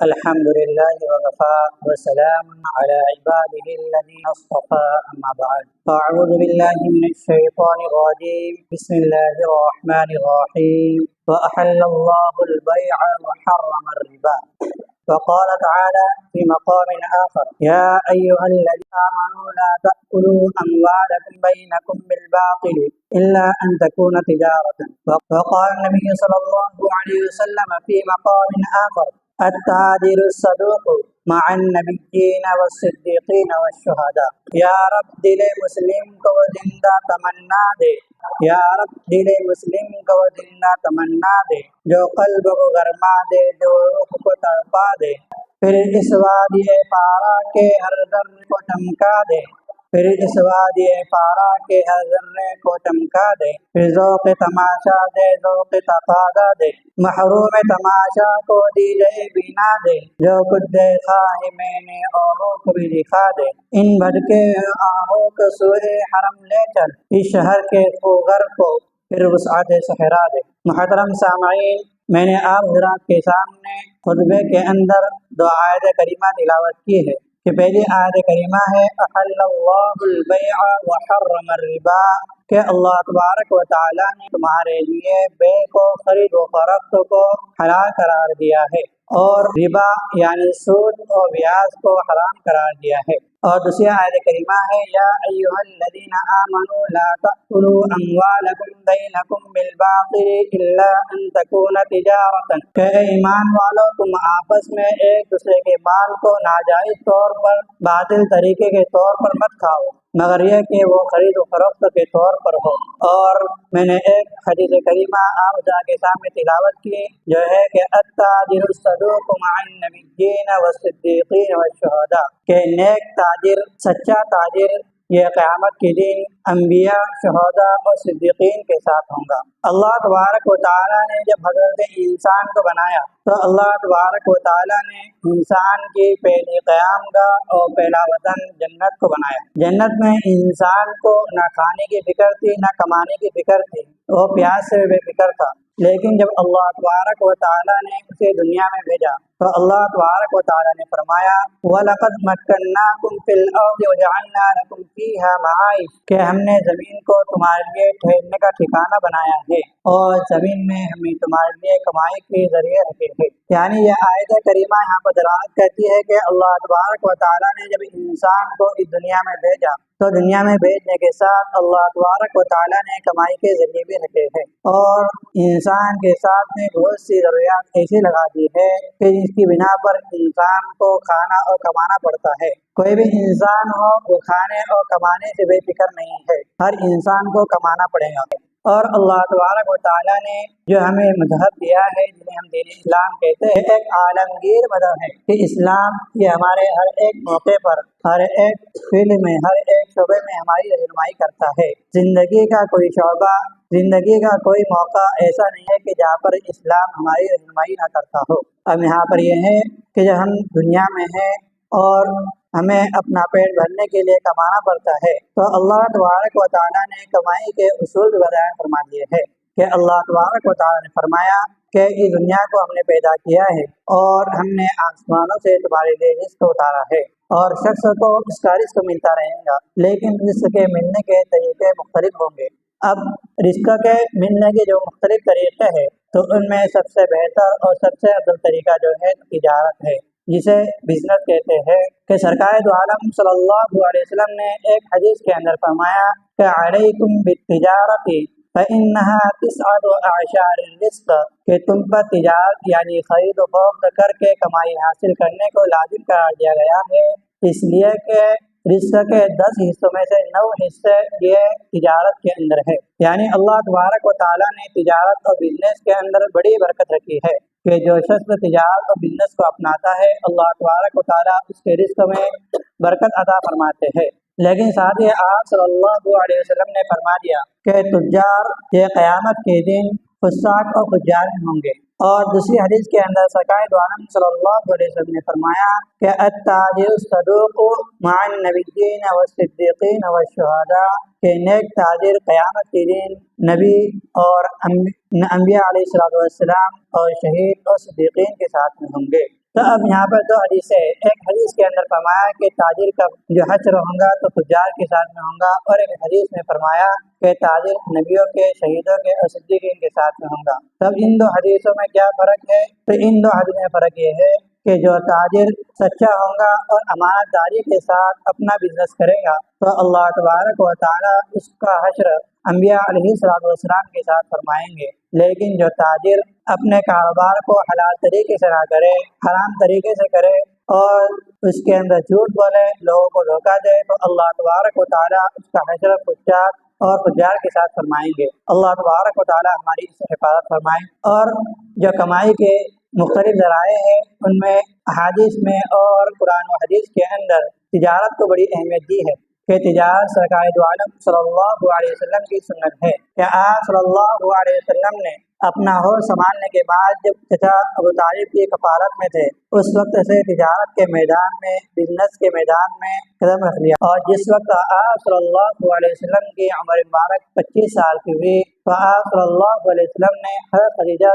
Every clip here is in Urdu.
الحمد لله وكفى وسلام على عباده الذين اصطفى أما بعد فأعوذ بالله من الشيطان الرجيم بسم الله الرحمن الرحيم وأحل الله البيع وحرم الربا وقال تعالى في مقام آخر يا أيها الذين آمنوا لا تأكلوا أموالكم بينكم بالباطل إلا أن تكون تجارة وقال النبي صلى الله عليه وسلم في مقام آخر التاجر الصدوق مع النبيین والصدیقین والشہداء۔ یا رب دل مسلم کو زندہ تمنا دے، یا رب دل مسلم کو زندہ تمنا دے، جو قلب کو گرما دے، جو روح کو تڑپا دے، پھر اس وادی پارا کے ہر ذرے کو چمکا دے، پھر اس وادی پارا کے ہر ذرے کو چمکا دے، پھر ذوق تماشا دے، ذوق تقاضا دے، محروم تماشا کو دیجئے بنا دے، جو کچھ دیکھا ہے میں نے اوروں کو بھی دکھا دے، ان بھٹکے آہوں کو سوئے حرم لے چل، اس شہر کے خوگر کو پھر وسعت صحرا دے۔ محترم سامعین، میں نے آپ حضرات کے سامنے خطبے کے اندر دو آیت کریمہ تلاوت کی ہے کہ پہلی آیت کریمہ ہے احل اللہ البیع وحرم الربا، کہ اللہ تبارک و تعالیٰ نے تمہارے لیے بے کو، خرید و فروخت کو حلال قرار دیا ہے، اور ربا یعنی سود اور بیاج کو حرام قرار دیا ہے۔ اور دوسری آیت کریمہ ہے یا ایھا الذین آمنوا لا تأکلوا اموالکم بینکم بالباطل الا ان تکون تجارتا، کہ اے ایمان والو تم آپس میں ایک دوسرے کے مال کو ناجائز طور پر، باطل طریقے کے طور پر مت کھاؤ، مگر یہ کہ وہ خرید و فروخت کے طور پر ہو۔ اور میں نے ایک حدیث کریمہ آپ کے سامنے تلاوت کی جو ہے کہ التاجر الصدوق مع النبیین والصدیقین والشہداء، کہ نیک تاجر، سچا تاجر یہ قیامت کے دن انبیاء، شہداء اور صدیقین کے ساتھ ہوں گا۔ اللہ تبارک و تعالیٰ نے جب حضرت انسان کو بنایا تو اللہ تبارک و تعالیٰ نے انسان کی پہلی قیام گاہ اور پہلا وطن جنت کو بنایا۔ جنت میں انسان کو نہ کھانے کی فکر تھی، نہ کمانے کی فکر تھی، وہ پیاس سے بے فکر تھا۔ لیکن جب اللہ تبارک و تعالیٰ نے اسے دنیا میں بھیجا تو اللہ تبارک و تعالیٰ نے فرمایا وَلَقَدْ مَكَّنَّاكُمْ فِي الْأَرْضِ وَجَعَلْنَا لَكُمْ فِيهَا مَعَايِشَ، کہ ہم نے زمین کو تمہارے لیے ٹھہرنے کا ٹھکانہ بنایا ہے، اور زمین میں ہم نے تمہارے لیے کمائی کے ذریعے رکھے ہیں۔ یعنی یہ آیت کریمہ یہاں پر دلالت کرتی ہے کہ اللہ تبارک و تعالیٰ نے جب انسان کو اس دنیا میں بھیجا تو دنیا میں بھیجنے کے ساتھ اللہ تبارک و تعالیٰ نے کمائی کے ذریعے بھی رکھے ہیں، اور انسان کے ساتھ میں بہت سی ضروریات ایسی لگا دی ہے کہ جس کی بنا پر انسان کو کھانا اور کمانا پڑتا ہے۔ کوئی بھی انسان ہو وہ کھانے اور کمانے سے بے فکر نہیں ہے، ہر انسان کو کمانا پڑے گا۔ اور اللہ تبارک و تعالیٰ نے جو ہمیں مذہب دیا ہے جنہیں ہم دین اسلام کہتے ہیں، ایک عالمگیر مذہب ہے کہ اسلام یہ ہمارے ہر ایک موقع پر، ہر ایک فیلڈ میں، ہر ایک شعبے میں ہماری رہنمائی کرتا ہے۔ زندگی کا کوئی شعبہ، زندگی کا کوئی موقع ایسا نہیں ہے کہ جہاں پر اسلام ہماری رہنمائی نہ کرتا ہو۔ اب یہاں پر یہ ہے کہ جب ہم دنیا میں ہیں اور ہمیں اپنا پیٹ بھرنے کے لیے کمانا پڑتا ہے تو اللہ تبارک و تعالیٰ نے کمائی کے اصول بیان فرما دیے ہیں کہ اللہ تبارک و تعالیٰ نے فرمایا کہ اس دنیا کو ہم نے پیدا کیا ہے اور ہم نے آسمانوں سے تمہارے لیے رزق اتارا ہے، اور شخص کو اس کا رزق ملتا رہے گا، لیکن رزق کے ملنے کے طریقے مختلف ہوں گے۔ اب رزق کے ملنے کے جو مختلف طریقے ہیں تو ان میں سب سے بہتر اور سب سے افضل طریقہ جو ہے تجارت ہے، جسے بزنس کہتے ہیں، کہ سرکار دو عالم صلی اللہ علیہ وسلم نے ایک حدیث کے اندر فرمایا کہ علیکم بالتجارت فإنها تسعد اعشار الرزق، کہ تم پر تجارت یعنی خرید و فروخت کر کے کمائی حاصل کرنے کو لازم قرار دیا گیا ہے، اس لیے کہ رزق کے 10 حصوں میں سے 9 حصے یہ تجارت کے اندر ہے۔ یعنی اللہ تبارک و تعالیٰ نے تجارت اور بزنس کے اندر بڑی برکت رکھی ہے کہ جو شخص تجارت اور بزنس کو اپناتا ہے اللہ تبارک و تعالیٰ اس کے رزق میں برکت عطا فرماتے ہیں۔ لیکن ساتھ ہی آپ صلی اللہ علیہ وسلم نے فرما دیا کہ تجار یہ قیامت کے دن فساق اور فجار ہوں گے۔ اور دوسری حدیث کے اندر سرکار دو عالم صلی اللہ علیہ وسلم نے فرمایا کہ التاجر الصدوق مع النبیین والصدیقین والشہداء، کہ نیک تاجر قیامت کے دن نبی اور انبیاء علیہ السلام اور شہید اور صدیقین کے ساتھ میں ہوں گے۔ تو اب یہاں پر دو حدیث ہے، ایک حدیث کے اندر فرمایا کہ تاجر کا جو حشر ہوگا تو تجار کے ساتھ میں ہوگا، اور ایک حدیث میں فرمایا کہ تاجر نبیوں کے، شہیدوں کے اور صدیقین کے ساتھ میں ہوگا۔ تب ان دو حدیثوں میں کیا فرق ہے؟ تو ان دو حدیث میں فرق یہ ہے کہ جو تاجر سچا ہوگا اور امانت داری کے ساتھ اپنا بزنس کرے گا تو اللہ تبارک و تعالیٰ اس کا حشر انبیاء علیہ السلام کے ساتھ فرمائیں گے۔ لیکن جو تاجر اپنے کاروبار کو حلال طریقے سے نہ کرے، حرام طریقے سے کرے اور اس کے اندر جھوٹ بولے، لوگوں کو دھوکہ دے، تو اللہ تبارک و تعالیٰ اس کا حشر فجار اور فجار کے ساتھ فرمائیں گے۔ اللہ تبارک و تعالیٰ ہماری اس سے حفاظت فرمائیں۔ اور جو کمائی کے مختلف ذرائع ہیں ان میں احادیث میں اور قرآن و حدیث کے اندر تجارت کو بڑی اہمیت دی ہے کہ تجارت سرکار دو عالم صلی اللہ علیہ وسلم کی سنت ہے کہ آپ صلی اللہ علیہ وسلم نے اپنا ہوش سنبھالنے کے بعد جب چچا ابو طالب کی کفالت میں تھے اس وقت سے تجارت کے میدان میں، بزنس کے میدان میں قدم رکھ لیا، اور جس وقت آپ صلی اللہ علیہ وسلم کی عمر مبارک 25 سال کی ہوئی تو آپ صلی اللہ علیہ وسلم نے خدیجہ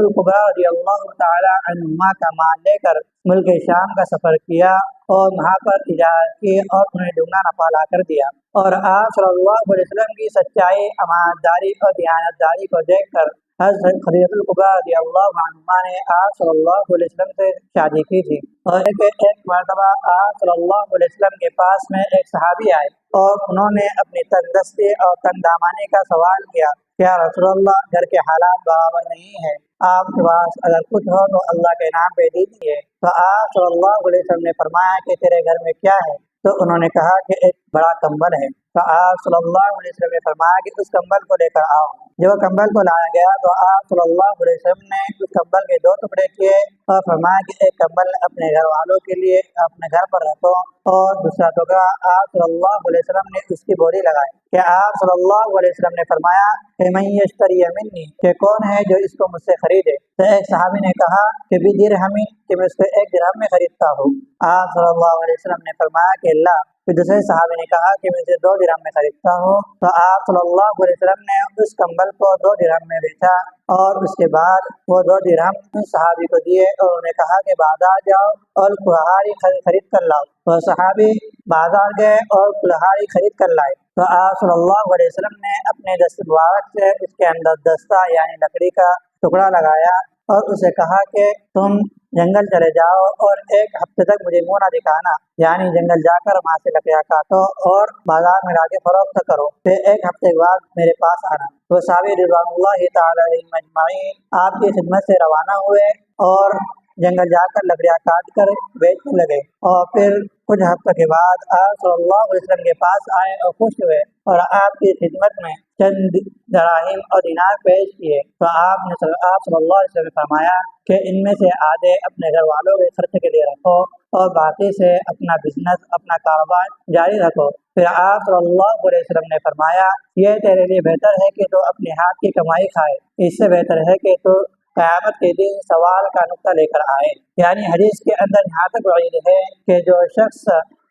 الکبریٰ رضی اللہ تعالی عنہما کا مال لے کر ملک شام کا سفر کیا اور وہاں پر تجارت کی اور انہیں دگنا نفع لا کر دیا۔ اور آپ صلی اللہ علیہ وسلم کی سچائی، امانت داری اور دیانت داری کو دیکھ کر حضرت خدیجہ الکبریٰ رضی اللہ عنہما نے آپ صلی اللہ علیہ وسلم سے شادی کی تھی۔ اور ایک مرتبہ آپ صلی اللہ علیہ وسلم کے پاس میں ایک صحابی آئے اور انہوں نے اپنی تنگ دستی اور تنگ دامانی کا سوال کیا کہ یا رسول اللہ گھر کے حالات برابر نہیں ہیں، آپ کے پاس اگر کچھ ہو تو اللہ کے نام پہ دیجیے۔ تو آپ صلی اللہ علیہ وسلم نے فرمایا کہ تیرے گھر میں کیا ہے؟ تو انہوں نے کہا کہ ایک بڑا کمبل ہے۔ تو آپ صلی اللہ علیہ وسلم نے فرمایا کہ اس کمبل کو لے کر آؤ۔ جب کمبل کو لایا گیا تو آپ صلی اللہ علیہ وسلم نے اس کمبل کے 2 ٹکڑے کیے اور فرمایا کہ ایک کمبل اپنے گھر والوں کے لیے اپنے گھر پر رکھو، اور دوسرا ٹکڑا آپ صلی اللہ علیہ وسلم نے اس کی بوری لگائی کہ آپ صلی اللہ علیہ وسلم نے فرمایا کہ من یشتری منی، کہ کون ہے جو اس کو مجھ سے خریدے؟ تو ایک صحابی نے کہا کہ بدرہم، کہ میں اس کو 1 درہم میں خریدتا ہوں۔ آپ صلی اللہ علیہ وسلم نے فرمایا کہ لا۔ پھر دوسرے صحابی نے کہا کہ میں اسے 2 درہم میں خریدتا ہوں۔ تو آپ صلی اللہ علیہ وسلم نے اس کمبل کو 2 درہم میں بیچا، اور اس کے بعد وہ 2 درہم اس صحابی کو دیے اور انہوں نے کہا کہ بازار جاؤ اور کلہاڑی خرید کر لاؤ۔ تو صحابی بازار گئے اور کلہاڑی خرید کر لائے۔ تو آپ صلی اللہ علیہ وسلم نے اپنے دست مبارک سے اس کے اندر دستہ یعنی لکڑی کا ٹکڑا لگایا اور اسے کہا کہ تم جنگل چلے جاؤ اور 1 ہفتے تک مجھے منہ نہ دکھانا، یعنی جنگل جا کر وہاں سے لکڑیاں کاٹو اور بازار میں لا کے فروخت کرو، پھر 1 ہفتے کے بعد میرے پاس آنا۔ تو صحابہ رضوان اللہ تعالی علیہم اجمعین آپ کی خدمت سے روانہ ہوئے اور جنگل جا کر لکڑیاں کاٹ کر بیچنے لگے، اور پھر کچھ ہفتوں کے بعد آپ صلی اللہ علیہ وسلم کے پاس آئے اور خوش ہوئے اور آپ کی خدمت میں چند دراہم اور دینار پیش کیے۔ تو آپ صلی اللہ علیہ وسلم نے فرمایا کہ ان میں سے آدھے اپنے گھر والوں کے خرچ کے لیے رکھو اور باقی سے اپنا بزنس، اپنا کاروبار جاری رکھو۔ پھر آپ صلی اللہ علیہ وسلم نے فرمایا یہ تیرے لیے بہتر ہے کہ تو اپنے ہاتھ کی کمائی کھائے، اس سے بہتر ہے کہ تو قیامت کے دن سوال کا نقطہ لے کر آئے۔ یعنی حدیث کے اندر یہاں تک وعید ہے کہ جو شخص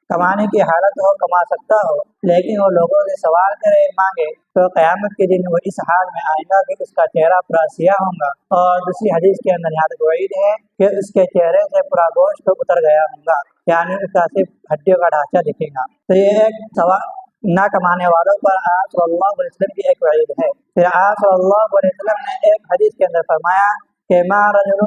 کمانے کی حالت ہو، کما سکتا ہو، لیکن وہ لوگوں سے سوال کرے، مانگے، تو قیامت کے دن وہ اس حال میں آئے گا کہ اس کا چہرہ پورا سیاہ ہوگا۔ اور دوسری حدیث کے اندر یہاں تک وعید ہے کہ اس کے چہرے سے پورا گوشت اتر گیا ہوگا، یعنی اس کا صرف ہڈیوں کا ڈھانچہ دکھے گا۔ تو یہ ایک سوال نہ کمانے والوں پر آپ صلی اللہ علیہ وسلم کی ایک وعید ہے۔ پھر آپ صلی اللہ علیہ وسلم نے ایک حدیث کے اندر فرمایا کہ ما رجل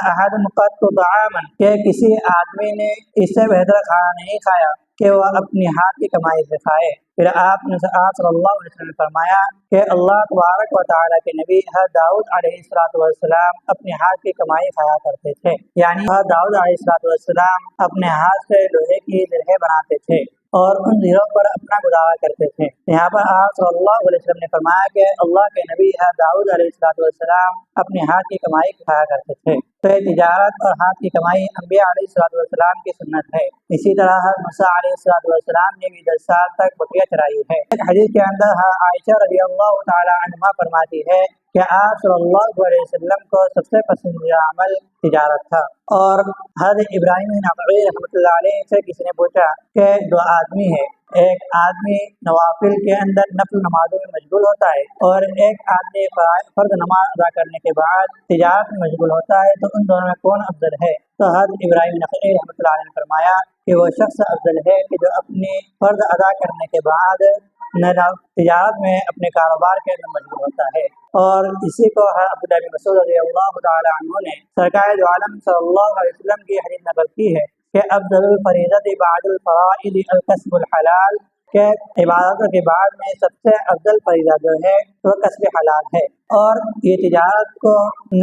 احد قط طعاما، کہ کسی آدمی نے اس سے بہتر کھانا نہیں کھایا کہ وہ اپنی ہاتھ کی کمائی سے کھائے۔ پھر آپ صلی اللہ علیہ وسلم نے فرمایا کہ اللہ تبارک و تعالیٰ کے نبی حضرت داؤد علیہ السلام اپنے ہاتھ کی کمائی کھایا کرتے تھے، یعنی حضرت داؤد علیہ السلام اپنے ہاتھ سے لوہے کی درہیں بناتے تھے اور ان زیروں پر اپنا گزارا کرتے تھے۔ یہاں پر آپ صلی اللہ علیہ وسلم نے فرمایا کہ اللہ کے نبی داؤد علیہ السلام اپنے ہاتھ کی کمائی کھایا کرتے تھے۔ تو یہ تجارت اور ہاتھ کی کمائی انبیاء علیہ السلام کی سنت ہے۔ اسی طرح موسیٰ علیہ السلام نے بھی 10 سال تک بکریاں چرائی ہے۔ ایک حدیث کے اندر عائشہ رضی اللہ تعالی عنہا فرماتی ہے کہ آپ صلی اللہ علیہ وسلم کو سب سے پسندیدہ عمل تجارت تھا۔ اور حضرت ابراہیم نخعی رحمۃ اللہ علیہ سے کسی نے پوچھا کہ 2 آدمی ہیں، ایک آدمی نوافل کے اندر نفل نمازوں میں مشغول ہوتا ہے اور ایک آدمی فرض نماز ادا کرنے کے بعد تجارت میں مشغول ہوتا ہے، تو ان دونوں میں کون افضل ہے؟ تو حضرت ابراہیم نخعی رحمۃ اللہ علیہ نے فرمایا کہ وہ شخص افضل ہے کہ جو اپنی فرض ادا کرنے کے بعد تجارت میں اپنے کاروبار کے اندر مشغول ہوتا ہے۔ اور اسی کو عبداللہ بن مسعود رضی اللہ تعالی عنہ نے سرکار دو عالم صلی اللہ علیہ وسلم کی حدیث نقل کی ہے کہ افضل الفریضۃ بعد الفرائض الکسب الحلال، کہ عبادتوں کے بعد میں سب سے افضل فریضہ جو ہے وہ کسب حلال ہے، اور یہ تجارت کو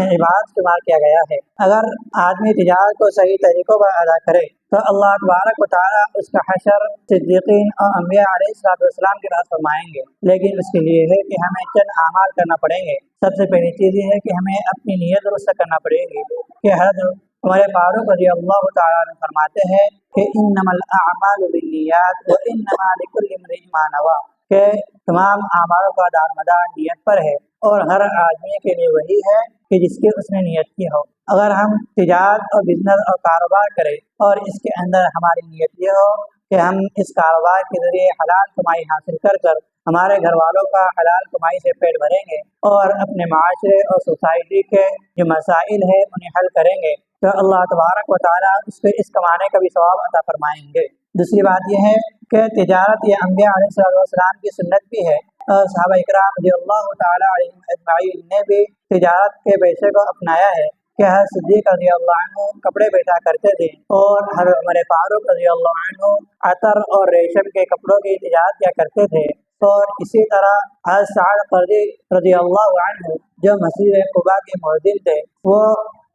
عبادت شمار کیا گیا ہے۔ اگر آدمی تجارت کو صحیح طریقوں پر ادا کرے تو اللہ تبارک و تعالیٰ اس کا حشر صدیقین اور انبیاء علیہ السلام کے پاس فرمائیں گے، لیکن اس کے لیے ہے کہ ہمیں چند اعمال کرنا پڑیں گے۔ سب سے پہلی چیز یہ ہے کہ ہمیں اپنی نیت درست کرنا پڑے گی کہ حضرت عمر فاروق رضی اللہ تعالیٰ عنہ فرماتے ہیں کہ انما الاعمال بالنیات وانما لکل امرئ ما نوی، کہ تمام اعمالوں کا دار مدار نیت پر ہے، اور ہر آدمی کے لیے وہی ہے کہ جس کی اس نے نیت کی ہو۔ اگر ہم تجارت اور بزنس اور کاروبار کریں اور اس کے اندر ہماری نیت یہ ہو کہ ہم اس کاروبار کے ذریعے حلال کمائی حاصل کر ہمارے گھر والوں کا حلال کمائی سے پیٹ بھریں گے اور اپنے معاشرے اور سوسائٹی کے جو مسائل ہیں انہیں حل کریں گے، تو اللہ تبارک و تعالیٰ اس کو اس کمانے کا بھی ثواب عطا فرمائیں گے۔ دوسری بات یہ ہے کہ تجارت یہ انبیاء علیہ السلام کی سنت بھی ہے، اور صحابہ اکرام رضی اللہ تعالیٰ علیہم اجمعین نے بھی تجارت کے پیشے کو اپنایا ہے کہ حضرت صدیق رضی اللہ عنہ کپڑے بیچا کرتے تھے، اور حضرت عمر فاروق رضی اللہ عنہ عطر اور ریشم کے کپڑوں کی تجارت کیا کرتے تھے، اور اسی طرح حضرت سعد قرظی رضی اللہ عنہ جو مسجد قباء کے مؤذن تھے، وہ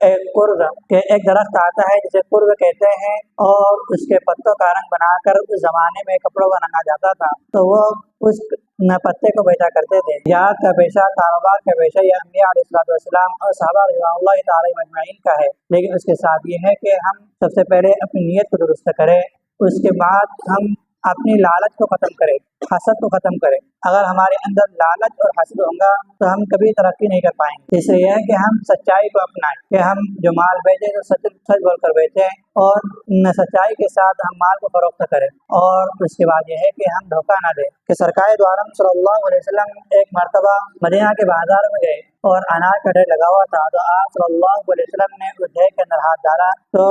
ایک قرض کہ ایک درخت آتا ہے جسے قرض کہتے ہیں، اور اس کے پتوں کا رنگ بنا کر اس زمانے میں کپڑوں کا رنگا جاتا تھا، تو وہ اس پتے کو بیچا کرتے تھے۔ تجارت کا پیشہ، کاروبار کا پیشہ یہ انبیاء علیہ السلام اور صحابہ رضوان اللہ تعالی مجمعین کا ہے، لیکن اس کے ساتھ یہ ہے کہ ہم سب سے پہلے اپنی نیت کو درست کریں، اس کے بعد ہم اپنی لالچ کو ختم کریں، حسد کو ختم کریں۔ اگر ہمارے اندر لالچ اور حسد ہوں گا تو ہم کبھی ترقی نہیں کر پائیں گے۔ اس لیے ہے کہ ہم سچائی کو اپنائیں، کہ ہم جو مال بیچیں تو سچ بول کر بیچیں، اور سچائی کے ساتھ ہم مال کو فروخت کریں، اور اس کے بعد یہ ہے کہ ہم دھوکہ نہ دیں۔ کہ سرکار دو عالم صلی اللہ علیہ وسلم ایک مرتبہ مدینہ کے بازار میں گئے اور اناج کا ڈھیر لگا ہوا تھا، تو آپ صلی اللہ علیہ وسلم نے اس ڈھیر کے اندر ہاتھ ڈالا تو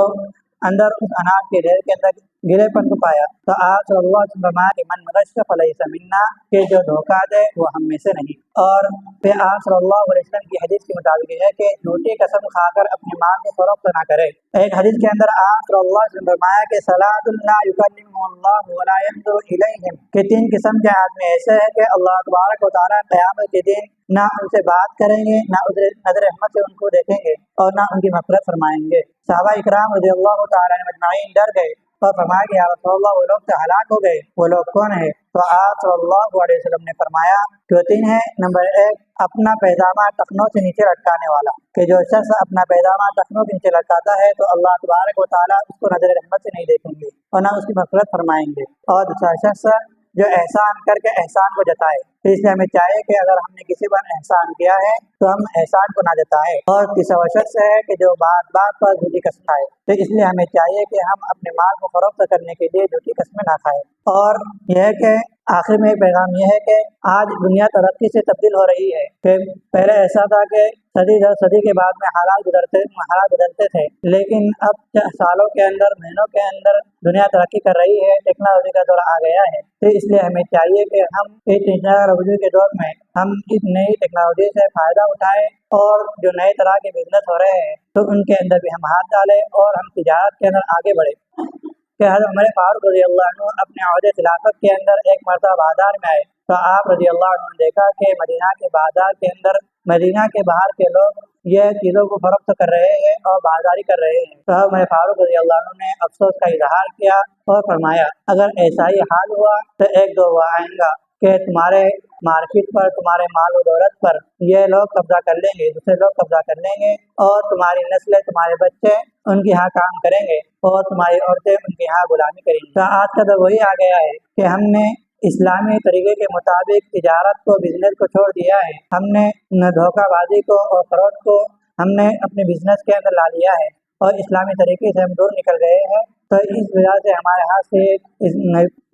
اندر اس اناج کے ڈھیر کے اندر گرے پن کو پایا، تو آپ صلی اللہ علیہ وسلم کہ من غش فلیس منا، کہ جو دھوکہ دے وہ ہم میں سے نہیں۔ اور پھر آپ صلی اللہ علیہ وسلم کی حدیث کے مطابق یہ ہے کہ جھوٹی قسم کھا کر اپنے مال کو فروخت نہ کرے۔ ایک حدیث کے اندر آپ صلی اللہ علیہ وسلم فرمایا کہ صلاۃ لا یکلمهم اللہ ولا ينظر الیہم، کہ تین قسم کے آدمی ایسے ہیں کہ اللہ تبارک و تعالیٰ قیامت کے دن نہ ان سے بات کریں گے، نہ نظر رحمت سے ان کو دیکھیں گے، اور نہ ان کی مغفرت فرمائیں گے۔ صحابہ اکرام رضی اللہ تعالیٰ عنہ مجمعین ڈر گئے اور فرمایا کہ یا رسول اللہ وہ لوگ تو ہلاک ہو گئے، وہ لوگ کون ہیں؟ تو آپ صلی اللہ علیہ وسلم نے فرمایا کہ وہ تین ہیں۔ نمبر ایک، اپنا پیجامہ ٹخنوں سے نیچے لٹکانے والا، کہ جو شخص اپنا پیجامہ ٹخنوں کے نیچے لٹکاتا ہے تو اللہ تبارک و تعالیٰ اس کو نظر رحمت سے نہیں دیکھیں گے اور نہ اس کی مغفرت فرمائیں گے۔ اور دوسرا شخص جو احسان کر کے احسان کو جتائے، تو اس لیے ہمیں چاہیے کہ اگر ہم نے کسی پر احسان کیا ہے تو ہم احسان کو نہ جتائیں۔ اور تیسرا شخص ہے کہ جو بات بات پر جھوٹی قسم کھائے، تو اس لیے ہمیں چاہیے کہ ہم اپنے مال کو فروخت کرنے کے لیے جھوٹی قسمیں نہ کھائیں۔ اور یہ ہے کہ آخر میں پیغام یہ ہے کہ آج دنیا ترقی سے تبدیل ہو رہی ہے، کہ پہلے ایسا تھا کہ صدی در صدی کے بعد میں حالات بدلتے تھے، لیکن اب سالوں کے اندر، مہینوں کے اندر دنیا ترقی کر رہی ہے، ٹیکنالوجی کا دور آ گیا ہے، تو اس لیے ہمیں چاہیے کہ ہم اس ٹیکنالوجی کے دور میں ہم اس نئی ٹیکنالوجی سے فائدہ اٹھائیں، اور جو نئے طرح کے بزنس ہو رہے ہیں تو ان کے اندر بھی ہم ہاتھ ڈالیں اور ہم تجارت کے اندر آگے بڑھیں۔ کہ حضرت عمر فاروق رضی اللہ عنہ اپنے عہد خلافت کے اندر ایک مرتبہ بازار میں آئے، تو آپ رضی اللہ عنہ نے دیکھا کہ مدینہ کے بازار کے اندر، مدینہ کے باہر کے لوگ یہ چیزوں کو فروخت کر رہے ہیں اور بازاری کر رہے ہیں۔ تو عمر فاروق رضی اللہ عنہ نے افسوس کا اظہار کیا اور فرمایا اگر ایسا ہی حال ہوا تو ایک دو وہ آئیں گا کہ تمہارے مارکیٹ پر، تمہارے مال و دولت پر یہ لوگ قبضہ کر لیں گے، دوسرے لوگ قبضہ کر لیں گے، اور تمہاری نسلیں، تمہارے بچے ان کے ہاں کام کریں گے اور تمہاری عورتیں ان کے ہاں غلامی کریں گی۔ تو آج کا تو وہی آ گیا ہے کہ ہم نے اسلامی طریقے کے مطابق تجارت کو، بزنس کو چھوڑ دیا ہے، ہم نے دھوکہ بازی کو اور فراڈ کو ہم نے اپنے بزنس کے اندر لا لیا ہے، اور اسلامی طریقے سے ہم دور نکل گئے ہیں۔ تو اس وجہ سے ہمارے ہاتھ سے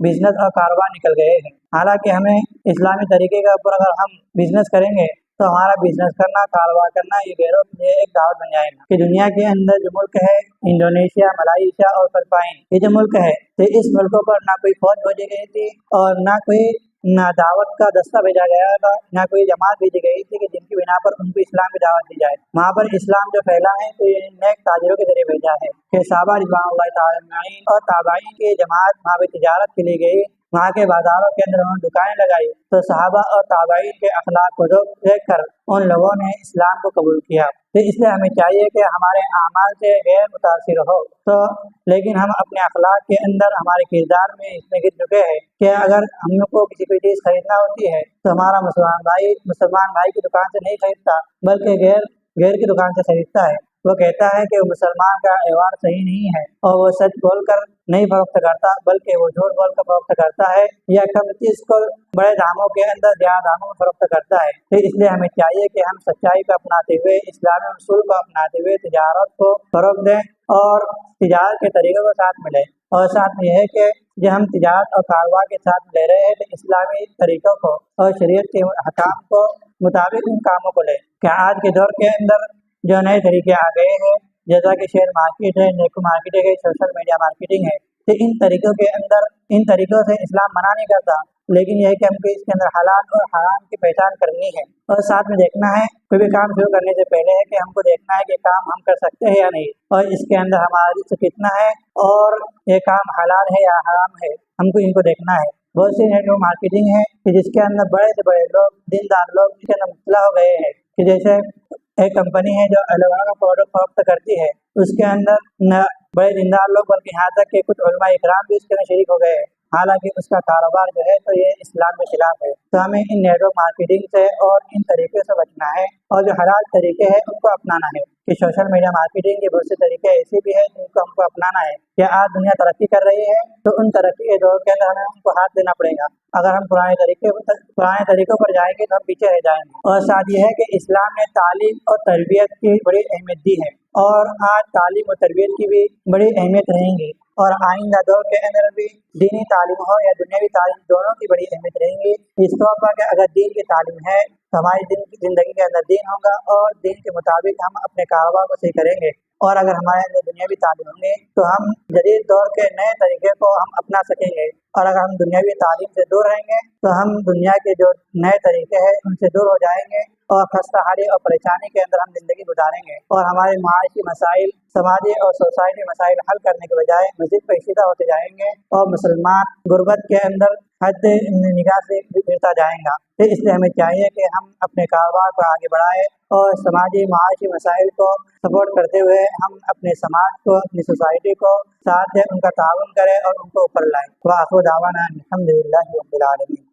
بزنس اور کاروبار نکل گئے ہیں۔ حالانکہ ہمیں اسلامی طریقے کے اوپر اگر ہم بزنس کریں گے تو ہمارا بزنس کرنا، کاروبار کرنا یہ غیروں کے لیے ایک دعوت بن جائے گا کہ دنیا کے اندر جو ملک ہے انڈونیشیا، ملائیشیا اور فلپائن، یہ جو ملک ہے تو اس ملکوں پر نہ کوئی فوج بھیجی گئی تھی اور نہ دعوت کا دستہ بھیجا گیا تھا، نہ کوئی جماعت بھیجی گئی تھی کہ جن کی بنا پر ان کو اسلام کی دعوت دی جائے۔ وہاں پر اسلام جو پھیلا ہے تو یہ نیک تاجروں کے ذریعے بھیجا ہے کہ صحابہ رضوان اللہ تعالی اجمعین اور تابعین کی جماعت وہاں پہ تجارت کے لیے گئی، وہاں کے بازاروں کے اندر انہوں نے دکانیں لگائی تو صحابہ اور تابعین کے اخلاق کو دیکھ کر ان لوگوں نے اسلام کو قبول کیا۔ تو اس لیے ہمیں چاہیے کہ ہمارے اعمال سے غیر متاثر ہو تو، لیکن ہم اپنے اخلاق کے اندر ہمارے کردار میں اس میں گر چکے ہیں کہ اگر ہم کو کسی کوئی چیز خریدنا ہوتی ہے تو ہمارا مسلمان بھائی کی دکان سے نہیں خریدتا بلکہ غیر کی دکان سے خریدتا ہے۔ وہ کہتا ہے کہ وہ مسلمان کا ویوہار صحیح نہیں ہے اور وہ سچ بول کر نہیں فروخت کرتا بلکہ وہ جھوٹ بول کر فروخت کرتا ہے یا کم چیز کو بڑے داموں کے اندر زیادہ داموں میں فروخت کرتا ہے۔ تو اس لیے ہمیں چاہیے کہ ہم سچائی کو اپناتے ہوئے، اسلامی اصول کو اپناتے ہوئے تجارت کو فروغ دیں اور تجارت کے طریقوں کو ساتھ ملیں، اور ساتھ میں یہ ہے کہ جو ہم تجارت اور کاروبار کے ساتھ لے رہے ہیں تو اسلامی طریقوں کو اور شریعت کے احکام کو مطابق ان کاموں کو لیں۔ کہ آج کے دور کے اندر جو نئے طریقے آ گئے ہیں جیسا کہ شیئر مارکیٹ ہے، نیٹ مارکیٹنگ ہے، سوشل میڈیا مارکیٹنگ ہے، تو ان طریقوں کے اندر ان طریقوں سے اسلام منع نہیں کرتا، لیکن یہ ہے کہ ہم کو اس کے اندر حلال اور حرام کی پہچان کرنی ہے اور ساتھ میں دیکھنا ہے کوئی بھی کام شروع کرنے سے پہلے ہے کہ ہم کو دیکھنا ہے کہ کام ہم کر سکتے ہیں یا نہیں اور اس کے اندر ہمارا رزق کتنا ہے اور یہ کام حلال ہے یا حرام ہے، ہم کو ان کو دیکھنا ہے۔ بہت سی نیٹ مارکیٹنگ ہے کہ جس کے اندر بڑے سے بڑے لوگ، دیندار لوگ اس کے اندر مبتلا ہو گئے ہیں کہ جیسے ایک کمپنی ہے جو ایلوویرا کا پروڈکٹ فروخت کرتی ہے، اس کے اندر نہ بڑے دیندار لوگ بلکہ یہاں تک کہ کچھ علماء اکرام بھی اس کے اندر شریک ہو گئے ہیں، حالانکہ اس کا کاروبار جو ہے تو یہ اسلام کے خلاف ہے۔ تو ہمیں ان نیٹ مارکیٹنگ سے اور ان طریقے سے بچنا ہے اور جو حلال طریقے ہیں ان کو اپنانا ہے۔ کہ سوشل میڈیا مارکیٹنگ کے بہت سے طریقے ایسے بھی ہیں جن کو ہم کو اپنانا ہے کہ آج دنیا ترقی کر رہی ہے تو ان ترقی کے دور کے اندر ہمیں ان کو ہاتھ دینا پڑے گا، اگر ہم پرانے طریقوں پر جائیں گے تو ہم پیچھے رہ جائیں گے۔ اور ساتھ یہ ہے کہ اسلام نے تعلیم اور تربیت کی بڑی اہمیت دی ہے اور آج تعلیم اور تربیت کی بھی بڑی اہمیت رہیں گی اور آئندہ دور کے اندر بھی دینی تعلیم ہو یا دنیاوی تعلیم دونوں کی بڑی اہمیت رہیں گی۔ اس طور پر کہ اگر دین کی تعلیم ہے تو ہماری زندگی کے اندر دین ہوگا اور دین کے مطابق ہم اپنے کاروبار کو صحیح کریں گے، اور اگر ہمارے اندر دنیاوی تعلیم ہوں گے تو ہم جدید دور کے نئے طریقے کو ہم اپنا سکیں گے، اور اگر ہم دنیاوی تعلیم سے دور رہیں گے تو ہم دنیا کے جو نئے طریقے ہیں ان سے دور ہو جائیں گے اور خستہ حالی اور پریشانی کے اندر ہم زندگی گزاریں گے اور ہمارے معاشی مسائل، سماجی اور سوسائٹی مسائل حل کرنے کے بجائے مزید پیچیدہ ہوتے جائیں گے اور مسلمان غربت کے اندر حد نگاہ سے گرتا جائیں گا۔ تو اس لیے ہمیں چاہیے کہ ہم اپنے کاروبار کو آگے بڑھائیں اور سماجی معاشی مسائل کو سپورٹ کرتے ہوئے ہم اپنے سماج کو، اپنی سوسائٹی کو ساتھ ان کا تعاون کریں اور ان کو اوپر لائیں۔ وآخر دعوانا الحمدللہ رب العالمین۔